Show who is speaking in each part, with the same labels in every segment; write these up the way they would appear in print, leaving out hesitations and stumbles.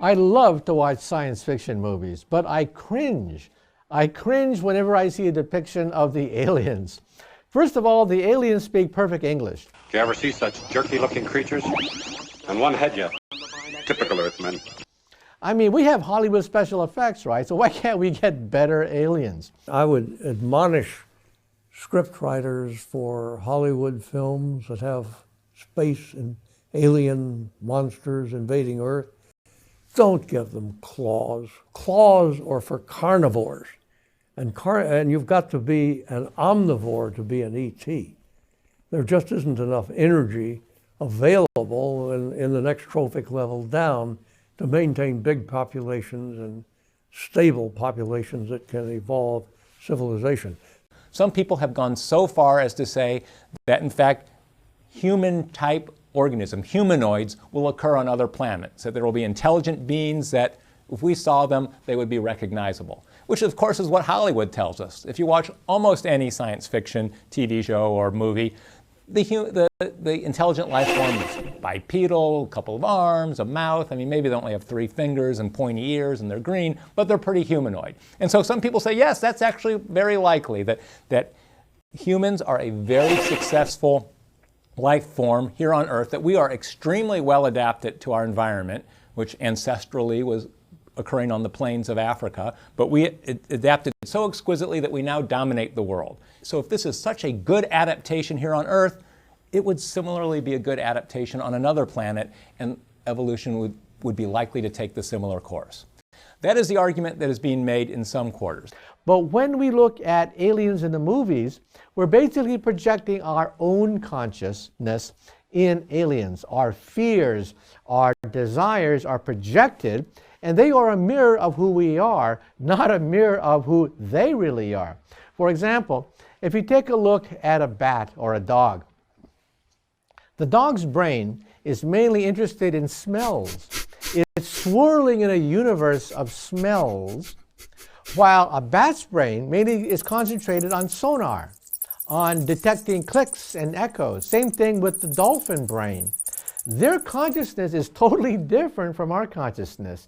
Speaker 1: I love to watch science fiction movies, but I cringe. I cringe whenever I see a depiction of the aliens. First of all, the aliens speak perfect English.
Speaker 2: Do you ever see such jerky-looking creatures? On one head yet. Typical Earthmen.
Speaker 1: I mean, we have Hollywood special effects, right? So why can't we get better aliens?
Speaker 3: I would admonish script writers for Hollywood films that have space and alien monsters invading Earth. Don't give them claws. Claws are for carnivores. And you've got to be an omnivore to be an ET. There just isn't enough energy available in the next trophic level down to maintain big populations and stable populations that can evolve civilization.
Speaker 4: Some people have gone so far as to say that, in fact, human-type organisms, humanoids, will occur on other planets, that there will be intelligent beings that, if we saw them, they would be recognizable, which, of course, is what Hollywood tells us. If you watch almost any science fiction TV show or movie, the intelligent life form is bipedal, a couple of arms, a mouth. I mean, maybe they only have 3 fingers and pointy ears and they're green, but they're pretty humanoid. And so some people say, yes, that's actually very likely that humans are a very successful life form here on Earth, that we are extremely well adapted to our environment, which ancestrally was occurring on the plains of Africa, but we adapted so exquisitely that we now dominate the world. So if this is such a good adaptation here on Earth, it would similarly be a good adaptation on another planet, and evolution would be likely to take the similar course. That is the argument that is being made in some quarters.
Speaker 1: But when we look at aliens in the movies, we're basically projecting our own consciousness in aliens. Our fears, our desires are projected, and they are a mirror of who we are, not a mirror of who they really are. For example, if you take a look at a bat or a dog, the dog's brain is mainly interested in smells. It's swirling in a universe of smells, while a bat's brain mainly is concentrated on sonar, on detecting clicks and echoes. Same thing with the dolphin brain. Their consciousness is totally different from our consciousness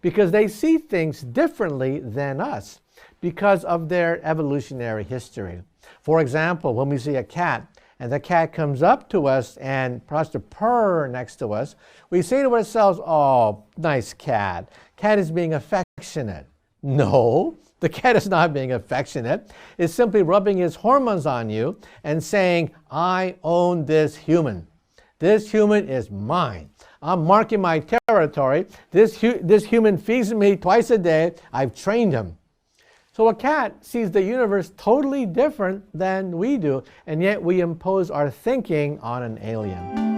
Speaker 1: because they see things differently than us because of their evolutionary history. For example, when we see a cat and the cat comes up to us and tries to purr next to us, we say to ourselves, oh, nice cat. Cat is being affectionate. No, the cat is not being affectionate. It's simply rubbing his hormones on you and saying, I own this human. This human is mine. I'm marking my territory. This human feeds me twice a day. I've trained him. So a cat sees the universe totally different than we do, and yet we impose our thinking on an alien.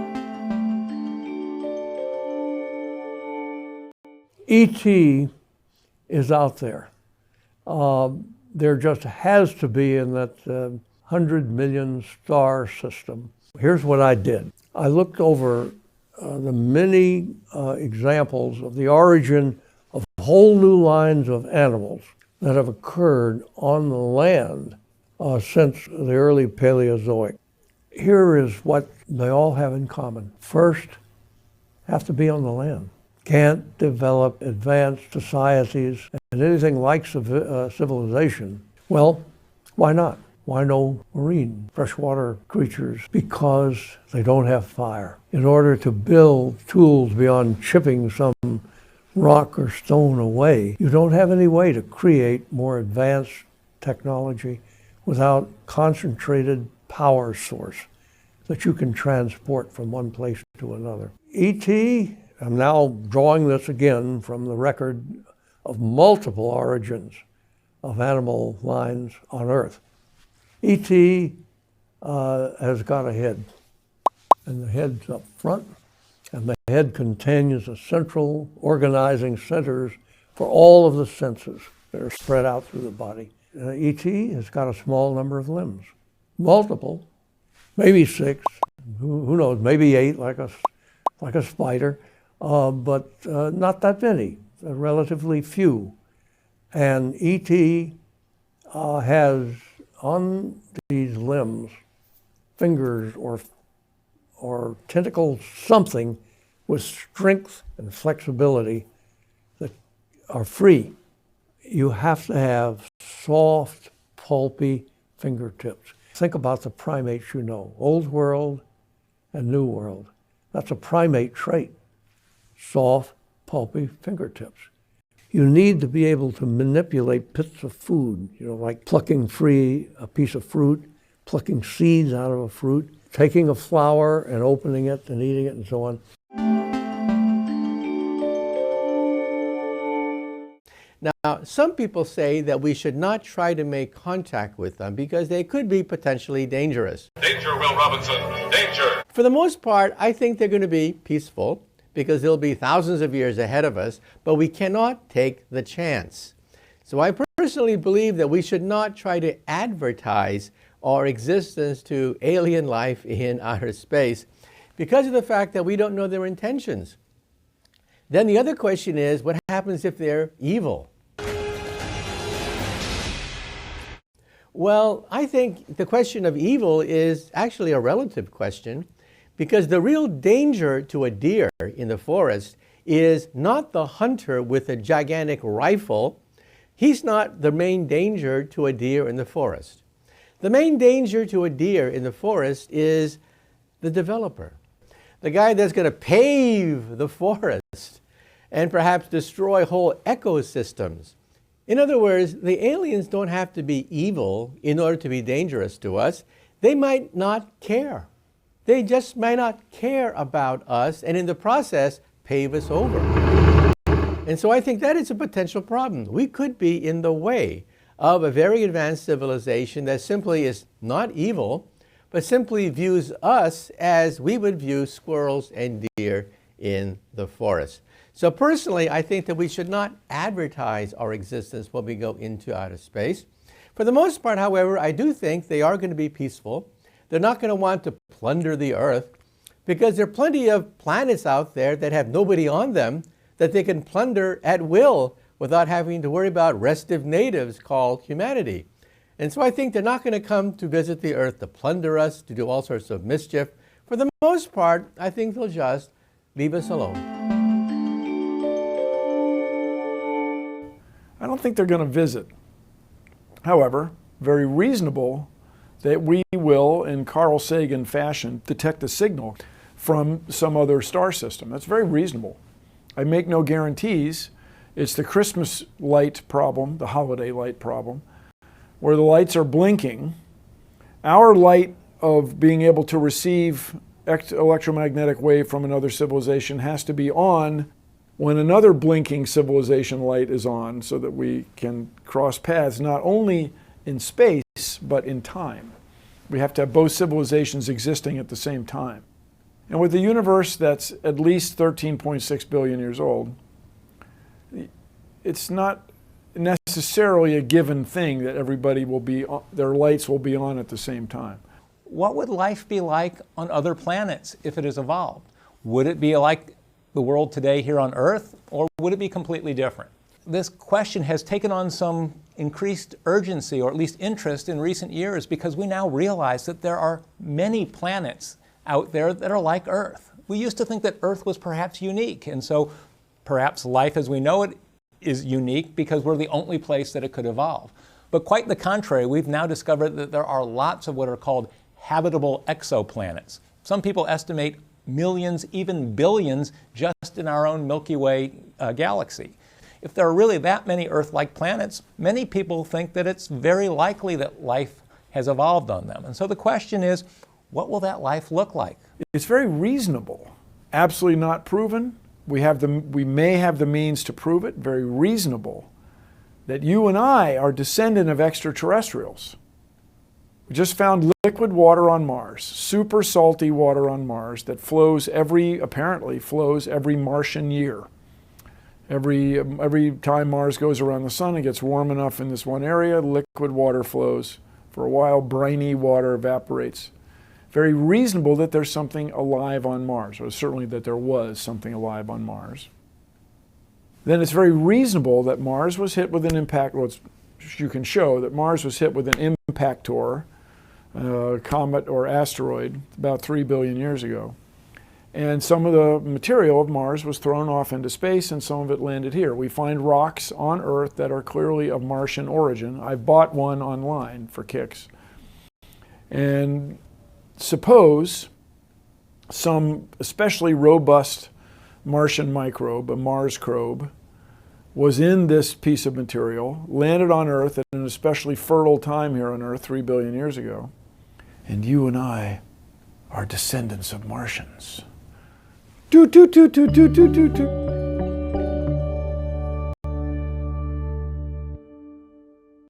Speaker 3: E.T. is out there. There just has to be in that 100 million star system. Here's what I did. I looked over the many examples of the origin of whole new lines of animals that have occurred on the land since the early Paleozoic. Here is what they all have in common. First, have to be on the land. Can't develop advanced societies and anything like civilization. Well, why not? Why no marine, freshwater creatures? Because they don't have fire. In order to build tools beyond chipping some rock or stone away, you don't have any way to create more advanced technology without concentrated power source that you can transport from one place to another. E.T., I'm now drawing this again from the record of multiple origins of animal lines on Earth. E.T. has got a head, and the head's up front, and the head contains the central organizing centers for all of the senses that are spread out through the body. E.T. has got a small number of limbs, multiple, maybe 6, who knows, maybe 8, like a spider, but not that many, relatively few. And E.T. has on these limbs fingers or tentacles, something with strength and flexibility are free, you have to have soft, pulpy fingertips. Think about the primates you know, Old World and New World. That's a primate trait, soft, pulpy fingertips. You need to be able to manipulate bits of food, like plucking free a piece of fruit, plucking seeds out of a fruit, taking a flower and opening it and eating it and so on.
Speaker 1: Now, some people say that we should not try to make contact with them because they could be potentially dangerous.
Speaker 5: Danger, Will Robinson, danger!
Speaker 1: For the most part, I think they're going to be peaceful because they'll be thousands of years ahead of us, but we cannot take the chance. So I personally believe that we should not try to advertise our existence to alien life in outer space because of the fact that we don't know their intentions. Then the other question is, what happens if they're evil? Well, I think the question of evil is actually a relative question because the real danger to a deer in the forest is not the hunter with a gigantic rifle. He's not the main danger to a deer in the forest. The main danger to a deer in the forest is the developer, the guy that's going to pave the forest and perhaps destroy whole ecosystems. In other words, the aliens don't have to be evil in order to be dangerous to us. They might not care. They just might not care about us and in the process pave us over. And so I think that is a potential problem. We could be in the way of a very advanced civilization that simply is not evil, but simply views us as we would view squirrels and deer in the forest. So personally, I think that we should not advertise our existence when we go into outer space. For the most part, however, I do think they are going to be peaceful. They're not going to want to plunder the Earth because there are plenty of planets out there that have nobody on them that they can plunder at will without having to worry about restive natives called humanity. And so I think they're not going to come to visit the Earth to plunder us, to do all sorts of mischief. For the most part, I think they'll just leave us alone.
Speaker 6: I don't think they're going to visit. However, very reasonable that we will, in Carl Sagan fashion, detect a signal from some other star system. That's very reasonable. I make no guarantees. It's the Christmas light problem, the holiday light problem, where the lights are blinking. Our light of being able to receive electromagnetic wave from another civilization has to be on when another blinking civilization light is on so that we can cross paths not only in space but in time. We have to have both civilizations existing at the same time. And with a universe that's at least 13.6 billion years old, it's not necessarily a given thing that everybody will be, their lights will be on at the same time.
Speaker 4: What would life be like on other planets if it has evolved? Would it be like the world today here on Earth, or would it be completely different? This question has taken on some increased urgency, or at least interest, in recent years because we now realize that there are many planets out there that are like Earth. We used to think that Earth was perhaps unique, and so perhaps life as we know it is unique because we're the only place that it could evolve. But quite the contrary, we've now discovered that there are lots of what are called habitable exoplanets. Some people estimate millions, even billions, just in our own Milky Way galaxy. If there are really that many Earth-like planets, many people think that it's very likely that life has evolved on them. And so the question is, what will that life look like?
Speaker 6: It's very reasonable. Absolutely not proven. We may have the means to prove it. Very reasonable that you and I are descendant of extraterrestrials. We just found liquid water on Mars, super salty water on Mars that apparently flows every Martian year. Every time Mars goes around the sun, it gets warm enough in this one area, liquid water flows. For a while, briny water evaporates. Very reasonable that there's something alive on Mars, or certainly that there was something alive on Mars. Then it's very reasonable that Mars was hit with an impact, you can show that Mars was hit with an impactor, comet or asteroid, about 3 billion years ago. And some of the material of Mars was thrown off into space and some of it landed here. We find rocks on Earth that are clearly of Martian origin. I bought one online for kicks. And suppose some especially robust Martian microbe, a Marscrobe, was in this piece of material, landed on Earth at an especially fertile time here on Earth 3 billion years ago. And you and I are descendants of Martians. Toot, toot, toot, toot, toot, toot, toot, toot.